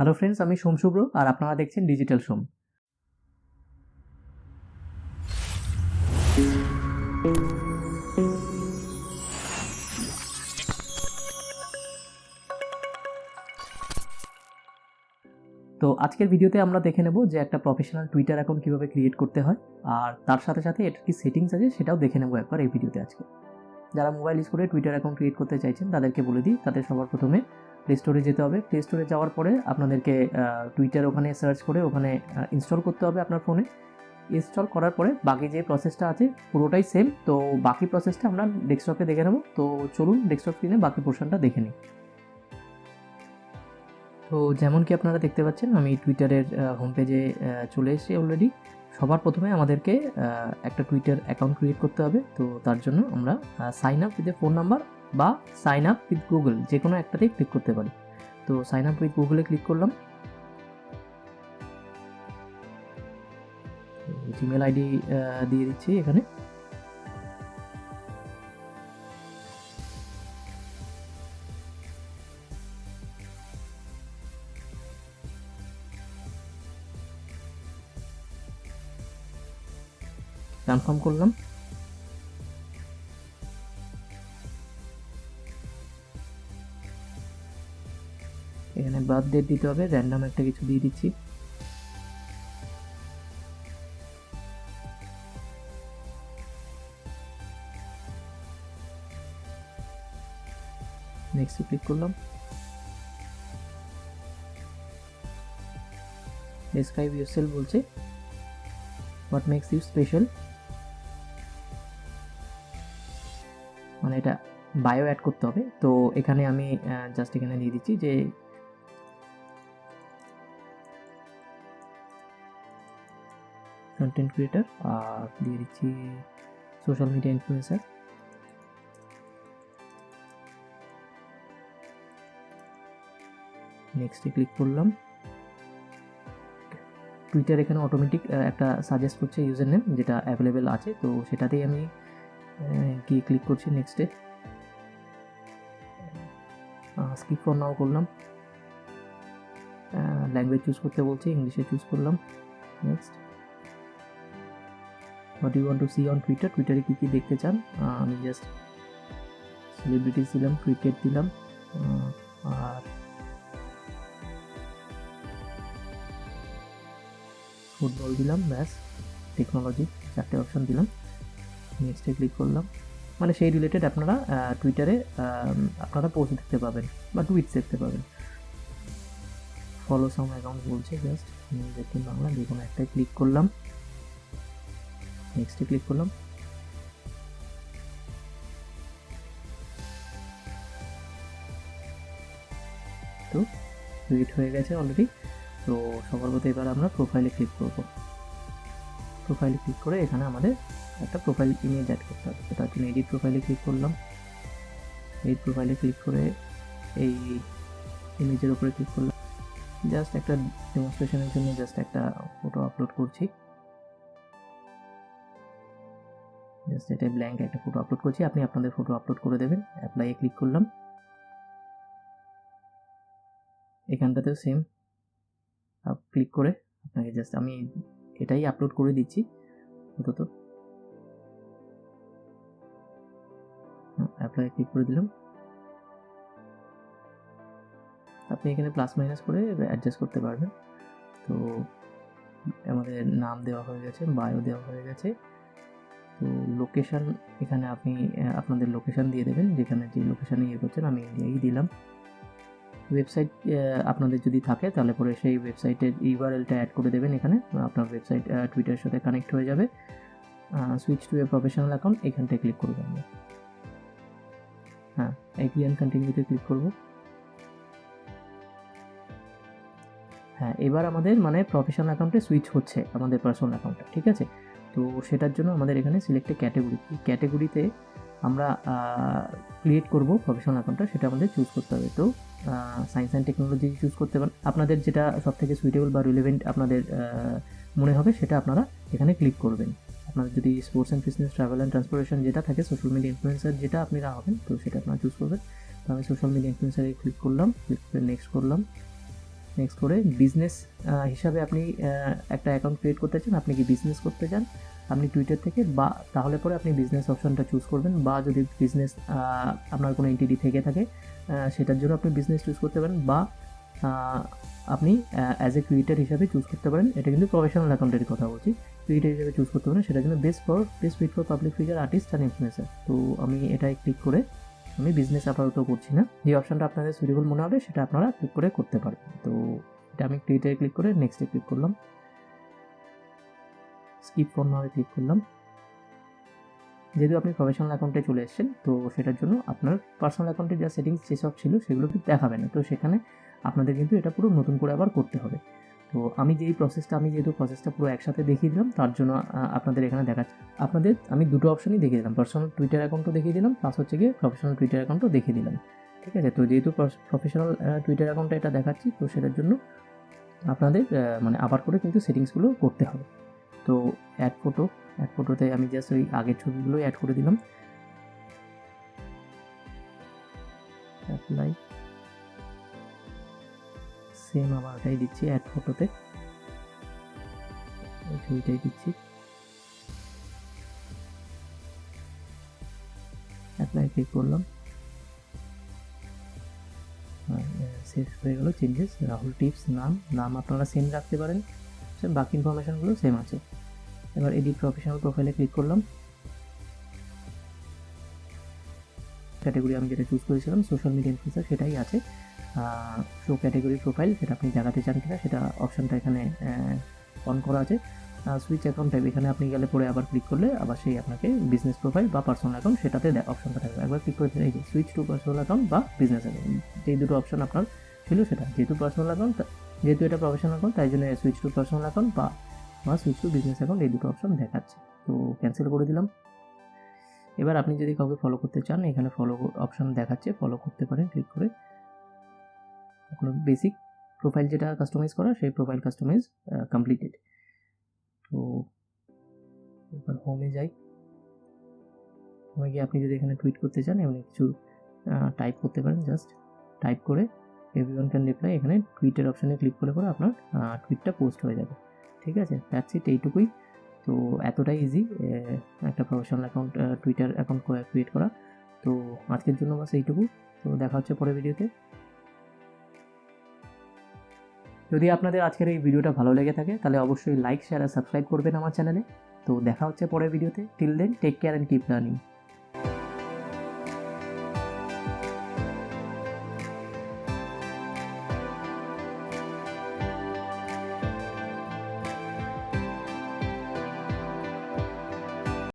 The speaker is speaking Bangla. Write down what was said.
হ্যালো ফ্রেন্ডস, আমি সোম শুভ্র আর আপনারা দেখছেন ডিজিটাল সোম। তো আজকের ভিডিওতে আমরা দেখে নেব যে একটা প্রফেশনাল টুইটার অ্যাকাউন্ট কীভাবে ক্রিয়েট করতে হয়, আর তার সাথে সাথে এটার কি সেটিংস আছে সেটাও দেখে নেব একবার এই ভিডিওতে আজকে। যারা মোবাইল ইউজ করে টুইটার অ্যাকাউন্ট ক্রিয়েট করতে চাইছেন তাদেরকে বলে দিই, তাদের সবার প্রথমে প্লে স্টোরে যেতে হবে। প্লে স্টোরে যাওয়ার পরে আপনাদেরকে টুইটার ওখানে সার্চ করে ওখানে ইনস্টল করতে হবে আপনার ফোনে। ইনস্টল করার পরে বাকি যে প্রসেসটা আছে পুরোটাই সেম, তো বাকি প্রসেসটা আমরা ডেস্কটপে দেখে নেব। তো চলুন ডেস্কটপ স্ক্রিনে বাকি পোর্শনটা দেখে নিই। তো যেমন কি আপনারা দেখতে পাচ্ছেন, আমি টুইটারের হোম পেজে চলে এসেছি অলরেডি। সবার প্রথমে আমাদেরকে একটা টুইটার অ্যাকাউন্ট ক্রিয়েট করতে হবে। তো তার জন্য আমরা sign up with a phone number বা সাইন আপ উইথ গুগল যে কোনো একটাতেই ক্লিক করতে পারি। তো সাইন আপ উইথ গুগলে ক্লিক করলাম। জিমেল আইডি দিয়ে দিচ্ছি এখানে। কনফার্ম করলাম। এখানে বার্থ ডেট দিতে হবে, র্যান্ডম একটা কিছু দিয়ে দিচ্ছি। নেক্সট ক্লিক করলাম। ডেসক্রাইব ইউরসেলফ বলছে, হোয়াট মেক্স ইউ স্পেশাল, মানে এটা বায়ো অ্যাড করতে হবে। তো এখানে আমি জাস্ট এখানে দিয়ে দিচ্ছি যে কন্টেন্ট ক্রিয়েটার, আর দিয়ে দিচ্ছি সোশ্যাল মিডিয়া ইনফ্লুয়েন্সার। নেক্সটে ক্লিক করলাম। টুইটার এখানে অটোমেটিক একটা সাজেস্ট করছে ইউজার নেম যেটা অ্যাভেলেবেল আছে, তো সেটাতেই আমি গিয়ে ক্লিক করছি। নেক্সটে স্কিপ ফর নাও করলাম। ল্যাঙ্গুয়েজ চুজ করতে বলছি, ইংলিশে চুজ করলাম। Next, what you want to see on Twitter, টুইটারে কী কী দেখতে চান। আমি জাস্ট সেলিব্রিটিস দিলাম, ক্রিকেট দিলাম, আর ফুটবল দিলাম, ব্যাস। টেকনোলজি, চারটে অপশান দিলাম। নেক্সটে ক্লিক করলাম। মানে সেই রিলেটেড আপনারা টুইটারে আপনারা পোস্ট দেখতে পাবেন বা টুইটস দেখতে পাবেন। ফলো সাম অ্যাকাউন্ট বলছে, জাস্ট নিউজ বাংলা যে কোনো একটাই ক্লিক করলাম। নেক্সটে ক্লিক করলাম। তো টুইট হয়ে গেছে অলরেডি। তো সবার মতো এবার আমরা প্রোফাইলে ক্লিক করব। প্রোফাইলে ক্লিক করে এখানে আমাদের একটা প্রোফাইল ইমেজ অ্যাড করতে হবে। তার জন্য এডিট প্রোফাইলে ক্লিক করলাম। এডিট প্রোফাইলে ক্লিক করে এই ইমেজের উপরে ক্লিক করলাম। জাস্ট একটা ডেমনস্ট্রেশনের জন্য জাস্ট একটা ফটো আপলোড করছি। জাস্ট এটা ব্ল্যাঙ্ক একটা ফটো আপলোড করছি, আপনি আপনাদের ফটো আপলোড করে দেবেন। অ্যাপ্লাইয়ে ক্লিক করলাম। এখানটাতেও সেম ক্লিক করে আপনাকে জাস্ট আমি এটাই আপলোড করে দিচ্ছি অন্তত। অ্যাপ্লাই ক্লিক করে দিলাম। আপনি এখানে প্লাস মাইনাস করে অ্যাডজাস্ট করতে পারবেন। তো আমাদের নাম দেওয়া হয়ে গেছে, বায়ো দেওয়া হয়ে গেছে। তো লোকেশান, এখানে আপনি আপনাদের লোকেশান দিয়ে দেবেন, যেখানে যে লোকেশানে ইয়ে করছেন। আমি ইন্ডিয়াই দিলাম। ওয়েবসাইট আপনাদের যদি থাকে তাহলে পরে সেই ওয়েবসাইটের ইউআরএলটা অ্যাড করে দেবেন এখানে। আপনার ওয়েবসাইট টুইটারের সাথে কানেক্ট হয়ে যাবে। Switch to a professional account, এখানটায় ক্লিক করবো আমরা। হ্যাঁ, এগ্রি অ্যান্ড কন্টিনিউতে ক্লিক করব। হ্যাঁ, এবার আমাদের মানে প্রফেশনাল অ্যাকাউন্টে সুইচ হচ্ছে আমাদের পার্সোনাল অ্যাকাউন্টটা, ঠিক আছে। তো সেটার জন্য আমাদের এখানে সিলেক্ট এ ক্যাটাগরি, ক্যাটাগরিতে আমরা ক্রিয়েট করব প্রফেশনাল অ্যাকাউন্টটা, সেটা আমাদের চুজ করতে হবে। তো সায়েন্স অ্যান্ড টেকনোলজি চুজ করতে পারেন, আপনাদের যেটা সবথেকে সুইটেবল বা রিলেভেন্ট আপনাদের মনে হবে সেটা আপনারা এখানে ক্লিক করবেন। আপনাদের যদি sports and business, travel and transportation যেটা থাকে, সোশ্যাল মিডিয়া ইনফ্লুয়েন্সার যেটা আপনারা হবেন, তো সেটা আপনারা চুজ করবেন। তো আমি সোশ্যাল মিডিয়া ইনফ্লুয়েন্সারে ক্লিক করলাম, ক্লিক করে নেক্সট করলাম। নেক্সট করে বিজনেস হিসাবে আপনি একটা অ্যাকাউন্ট ক্রিয়েট করতে চান, আপনি কি বিজনেস করতে চান আপনি টুইটার থেকে, বা তাহলে পরে আপনি বিজনেস অপশনটা চুজ করবেন, বা যদি বিজনেস আপনার কোনো এন্টিটি থেকে থাকে সেটার জন্য আপনি বিজনেস চুজ করতে পারেন, বা আপনি অ্যাজ এ ক্রিয়েটার হিসাবে চুজ করতে পারেন। এটা কিন্তু প্রফেশনাল অ্যাকাউন্টের কথা বলছি, ক্রিয়েটার হিসাবে চুজ করতে পারেন। সেটার জন্য best fit for public figure, artist and influencer. তো আমি এটাই ক্লিক করে আমি বিজনেস আপাতত করছি না, যে অপশনটা আপনাদের সুইটেবল মনে হবে সেটা আপনারা ক্লিক করে করতে পারবেন। তো এটা আমি ক্রিয়েটারে ক্লিক করে নেক্সটে ক্লিক করলাম, স্কিপ ফর নাওয়ে ক্লিক করলাম। যেহেতু আপনি প্রফেশনাল অ্যাকাউন্টে চলে এসেছেন, তো সেটার জন্য আপনার পার্সোনাল অ্যাকাউন্টে যা সেটিংস যেসব ছিল সেগুলো কিন্তু দেখাবে না, তো সেখানে আপনাদের কিন্তু এটা পুরো নতুন করে আবার করতে হবে। তো আমি যেহেতু প্রসেসটা পুরো একসাথে দেখিয়ে দিলাম, তার জন্য আপনাদের এখানে দেখাচ্ছি। আমি দুটো অপশনই দেখিয়ে দিলাম, পার্সোনাল টুইটার অ্যাকাউন্টও দেখিয়ে দিলাম, প্লাস হচ্ছে গিয়ে প্রফেশনাল টুইটার অ্যাকাউন্টও দেখিয়ে দিলাম। ঠিক আছে, তো যেহেতু প্রফেশনাল টুইটার অ্যাকাউন্টে এটা দেখাচ্ছি, তো সেটার জন্য আপনাদের মানে আবার করে কিন্তু সেটিংসগুলো করতে হবে। তো অ্যাড ফটোতে আমি জাস্ট ওই আগের ছবিগুলোই অ্যাড করে দিলাম, অ্যাপ্লাই, সেম আবার ওটাই দিচ্ছি অ্যাড ফটোতে, ওই ছবিটাই দিচ্ছি, অ্যাপ্লাই ক্লিক করলাম, সেভ হয়ে গেল চেঞ্জেস। রাহুল টিপস নাম আপনারা সেম রাখতে পারেন, বাকি ইনফরমেশনগুলো সেম আছে। এবার এডিট প্রফেশনাল প্রোফাইলে ক্লিক করলাম, ক্যাটাগরি আমি যেটা চুজ করেছিলাম সোশ্যাল মিডিয়া ইনফ্লুয়েন্সার সেটাই আছে। শো ক্যাটাগরি প্রোফাইল সেটা আপনি দেখাতে চান কিনা সেটা অপশানটা এখানে অন করা আছে। সুইচ অ্যাকাউন্ট টাইপ এখানে আপনি গেলে পরে আবার ক্লিক করলে আবার সেই আপনাকে বিজনেস প্রোফাইল বা পার্সোনাল অ্যাকাউন্ট সেটাতে অপশনটা থাকবে। একবার ক্লিক করে এই যে সুইচ টু পার্সোনাল অ্যাকাউন্ট বা বিজনেস অ্যাকাউন্ট, যেই দুটো অপশন আপনার ছিল সেটা, যেহেতু এটা প্রফেশনাল অ্যাকাউন্ট তাই জন্য সুইচ টু পার্সোনাল অ্যাকাউন্ট বা সুইচ টু বিজনেস অ্যাকাউন্ট এই দুটো অপশন দেখাচ্ছে। তো ক্যান্সেল করে দিলাম। এবার আপনি যদি কাউকে ফলো করতে চান এখানে ফলো অপশন দেখাচ্ছে, ফলো করতে পারেন ক্লিক করে। আপনার বেসিক প্রোফাইল যেটা কাস্টমাইজ করা সেই প্রোফাইল কাস্টমাইজ কমপ্লিটেড। তো এবার হোমে যাই, হোমে গিয়ে আপনি যদি এখানে টুইট করতে চান এমনি কিছু টাইপ করতে পারেন, জাস্ট টাইপ করে এভরিওয়ান ক্যান রিপ্লাই, এখানে টুইটের অপশানে ক্লিক করে আপনার টুইটটা পোস্ট হয়ে যাবে। ঠিক আছে, দ্যাটস ইট, এইটুকুই। তো এতটাই ইজি একটা professional account Twitter account create করা। তো আজকের জন্য বাস এইটুকু, তো দেখা হচ্ছে পরের ভিডিওতে। যদি আপনাদের আজকের এই ভিডিওটা ভালো লেগে থাকে তাহলে অবশ্যই লাইক, শেয়ার আর সাবস্ক্রাইব করবেন আমার চ্যানেলে। তো দেখা হচ্ছে পরের ভিডিওতে। Till then take care and keep learning.